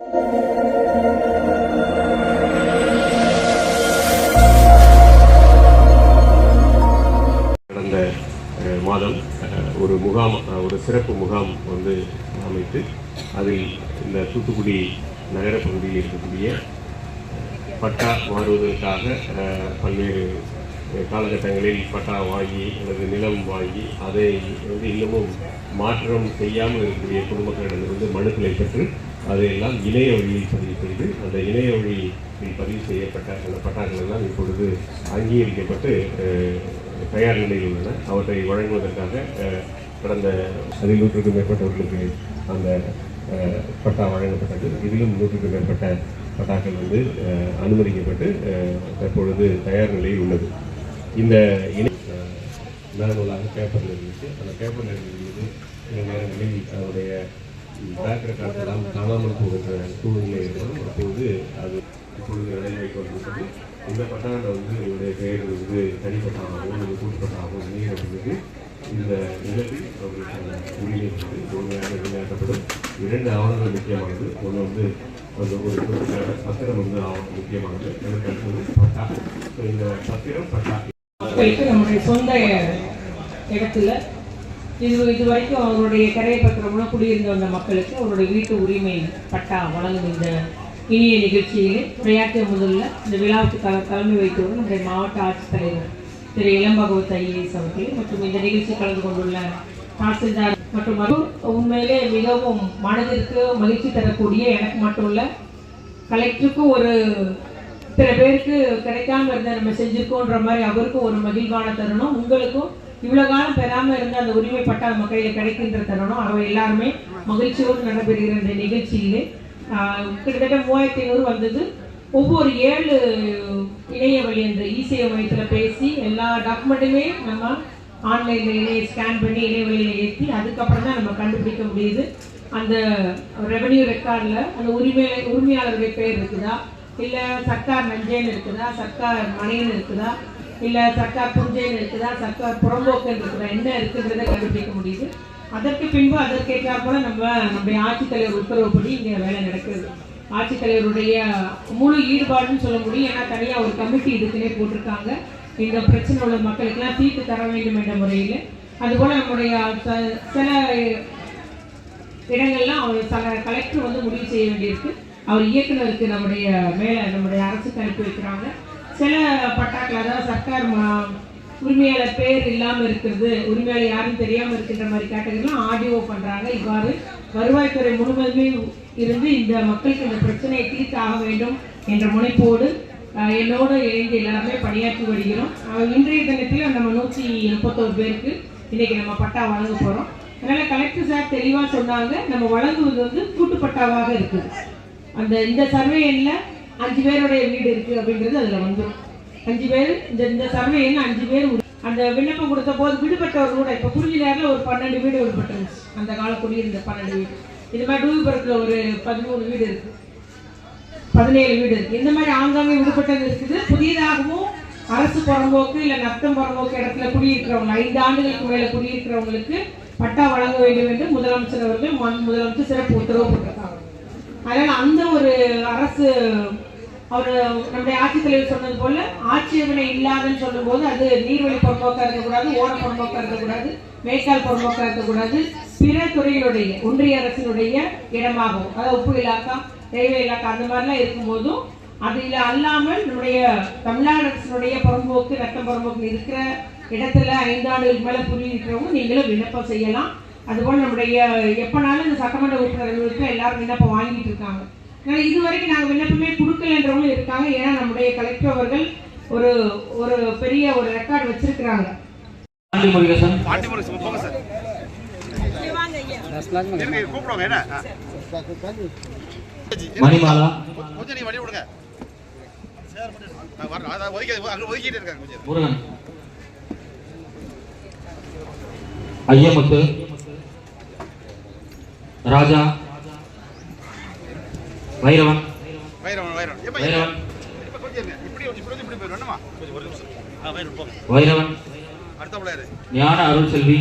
கடந்த மாதம் ஒரு சிறப்பு முகாம் வந்து அமைத்து அதில் இந்த தூத்துக்குடி நகர பகுதியில் இருக்கக்கூடிய பட்டா மாறுவதற்காக பல்வேறு காலகட்டங்களில் பட்டா வாங்கி அல்லது நிலம் வாங்கி அதை வந்து இன்னமும் மாற்றம் செய்யாமல் இருக்கக்கூடிய குடும்பங்களிடமிருந்து மனுக்களை பெற்று அதையெல்லாம் இணைய வழியில் பதிவு செய்து அந்த இணைய வழியில் பதிவு செய்யப்பட்ட அந்த பட்டாக்கள் எல்லாம் இப்பொழுது அங்கீகரிக்கப்பட்டு தயார் நிலையில் உள்ளன. அவற்றை வழங்குவதற்காக கடந்த 100க்கும் மேற்பட்டவர்களுக்கு அந்த பட்டா வழங்கப்பட்டது. இதிலும் 100க்கும் மேற்பட்ட பட்டாக்கள் வந்து அனுமதிக்கப்பட்டு தற்பொழுது தயார் நிலையில் உள்ளது. இந்த மேனுவலாக பேப்பரில் இருந்துச்சு. அந்த பேப்பரில் இருந்தது சில நேரங்களில் அதனுடைய பேக் ரெக்கார்ட்ஸ் எல்லாம் காணாமல் போகின்ற சூழ்நிலை ஏற்படும். அப்போது அது இப்பொழுது நடைமுறைக்கு இந்த பட்டாவில் வந்து என்னுடைய பெயர் வந்து தனிப்பட்டாகவும் அல்லது கூட்டுப்பட்டாகவும் நீக்கப்பட்டது. இந்த நிலத்தில் அவர்களுக்கான உரிமை வந்து முழுமையாக விளையாட்டப்படும். 2 ஆவணங்கள் முக்கியமானது. ஒன்று வந்து அந்த ஒரு குறிப்பிட்ட பத்திரம் வந்து ஆவணம் முக்கியமானது. எனக்கு அடுத்தது பட்டா. இந்த பத்திரம் பட்டா நம்முடைய சொந்த இடத்துல இது வரைக்கும் அவருடைய கரையை பத்திரம்னா குடியிருந்த வந்த மக்களுக்கு அவருடைய வீட்டு உரிமை பட்டா வழங்கும் இந்த இனிய நிகழ்ச்சியிலே விளையாட்டு முதல்ல இந்த விழாவுக்கு தலைமை வைத்தவர் நம்முடைய மாவட்ட ஆட்சித்தலைவர் திரு இளம்பகவத் ஐஏஎஸ் அவர்கள் மற்றும் இந்த நிகழ்ச்சி கலந்து கொண்டுள்ள தாசில்தார் மற்றும் உண்மையிலே மிகவும் மனதிற்கு மகிழ்ச்சி தரக்கூடிய எனக்கு மட்டும் இல்லை கலெக்டருக்கும் ஒரு சில பேருக்கு கிடைக்காம இருந்தால் நம்ம செஞ்சுருக்கோன்ற மாதிரி அவருக்கும் ஒரு மகிழ்வான தருணம். உங்களுக்கும் இவ்வளோ காலம் பெறாமல் இருந்த அந்த உரிமை பட்டா மக்களில் கிடைக்கின்ற தருணம். அவை எல்லாருமே மகிழ்ச்சியோடு நடைபெறுகிற இந்த நிகழ்ச்சியிலே கிட்டத்தட்ட 3500 வந்தது. ஒவ்வொரு 7 இணைய வழி அந்த இசேவை மையத்தில் பேசி எல்லா டாக்குமெண்ட்டுமே நம்ம ஆன்லைனில் இணைய ஸ்கேன் பண்ணி இணைய வழியில் ஏற்றி அதுக்கப்புறம் தான் நம்ம கண்டுபிடிக்க முடியுது. அந்த ரெவன்யூ ரெக்கார்டில் அந்த உரிமையாளருடைய பேர் இருக்குதா, இல்லை சர்க்கார் நஞ்சேன்னு இருக்குதா, சர்க்கார் மனைன்னு இருக்குதா, இல்லை சர்க்கார் புஞ்சேன்னு இருக்குதா, சர்க்கார் புறம்போக்குன்னு இருக்குதா, என்ன இருக்குன்றதை கண்டுபிடிக்க முடியுது. அதற்கு பின்பு அதற்கேற்றாற் போல நம்முடைய ஆட்சித்தலைவர் உத்தரவுப்படி இங்கே வேலை நடக்குது. ஆட்சித்தலைவருடைய முழு ஈடுபாடுன்னு சொல்ல முடியும். ஏன்னா தனியாக ஒரு கமிட்டி இதுக்குன்னே போட்டிருக்காங்க. இந்த பிரச்சனை உள்ள மக்களுக்கெல்லாம் தீர்த்து தர வேண்டும் என்ற முறையில். அதுபோல் நம்முடைய சில இடங்கள்லாம் அவர் கலெக்டர் வந்து முடிவு செய்ய வேண்டியிருக்கு. அவர் இயக்குநருக்கு நம்முடைய அரசுக்கு அனுப்பி வைக்கிறாங்க. சில பட்டாக்கள் அதாவது சர்க்கார் உரிமையாளர் பேர் இல்லாமல் இருக்கிறது, உரிமையாளர் யாரும் தெரியாமல் இருக்கின்ற மாதிரி கேட்டகரிலாம் ஆடியோ பண்ணுறாங்க. இவ்வாறு வருவாய்த்துறை முழுவதுமே இருந்து இந்த மக்களுக்கு இந்த பிரச்சனையை தீர்த்து ஆக வேண்டும் என்ற முனைப்போடு என்னோடு இணைந்து எல்லாருமே பணியாற்றி வருகிறோம். இன்றைய தினத்தில் நம்ம 131 பேருக்கு இன்னைக்கு நம்ம பட்டா வழங்க போகிறோம். அதனால் கலெக்டர் சார் தெளிவாக சொன்னாங்க, நம்ம வழங்குவது வந்து கூட்டுப்பட்டாவாக இருக்குது. இந்த சர்வே எண்ணில் 5 பேருடைய வீடு இருக்குது அப்படிங்கிறது அதில் வந்துடும். 5 பேர் இந்த சர்வே எண்ண 5 பேர் அந்த விண்ணப்பம் கொடுத்த போது விடுபட்டவர் கூட இப்போ குறிஞ்சிலேரில் ஒரு 12 வீடு விடுபட்டுருந்துச்சு. அந்த கால குடியிருந்த 12 வீடு. இது மாதிரி டூபுரத்தில் ஒரு 13 வீடு இருக்குது, 17 வீடு இருக்குது. இந்த மாதிரி ஆங்காங்கே விடுபட்டது இருக்குது. புதியதாகவும் அரசு புறம்போக்கு இல்லை நத்தம் புறம்போக்கு இடத்துல குடியிருக்கிறவங்க 5 ஆண்டுகளுக்கு மேலே குடியிருக்கிறவங்களுக்கு பட்டா வழங்க வேண்டும் என்று முதலமைச்சர் அவர்கள் முதலமைச்சர் சிறப்பு உத்தரவு போட்டிருக்காங்க. அதனால் அந்த ஒரு அரசு அவர் நம்முடைய ஆட்சித்தலைவர் சொன்னது போல ஆட்சேபனை இல்லாதன்னு சொல்லும் போது அது நீர்வழி புறம்போக்காக இருக்கக்கூடாது, ஓட புறம்போக்காக இருக்கக்கூடாது, மேய்க்கால் புறம்போக்காக இருக்கக்கூடாது, பிற துறையினுடைய ஒன்றிய அரசினுடைய இடமாகும். அதாவது உப்பு இலாக்கா, ரயில்வே இலாக்கா அந்த மாதிரிலாம் இருக்கும்போதும் அதில் அல்லாமல் நம்முடைய தமிழ்நாடு அரசினுடைய புறம்போக்கு ரத்தம் புறம்போக்கு இருக்கிற இடத்துல 5 ஆண்டுகளுக்கு மேலே புரியிருக்கிறவங்க நீங்களும் விண்ணப்பம் செய்யலாம். அதுபோல் நம்முடைய எப்போனாலும் இந்த சட்டமன்ற உறுப்பினர்களுக்கு எல்லாரும் விண்ணப்பம் வாங்கிட்டு இருக்காங்க. அதனால் இதுவரைக்கும் நாங்கள் விண்ணப்பமே கொடுக்கலன்றவங்களும் இருக்காங்க. ஏன்னா நம்முடைய கலெக்டர் அவர்கள் ஒரு பெரிய ஒரு ரெக்கார்டு வச்சிருக்கிறாங்க. மணிமாலா முருகன், ஐயமுத்து, ராஜா, வைரவன், வைரவன், ஞான அருள் செல்வி,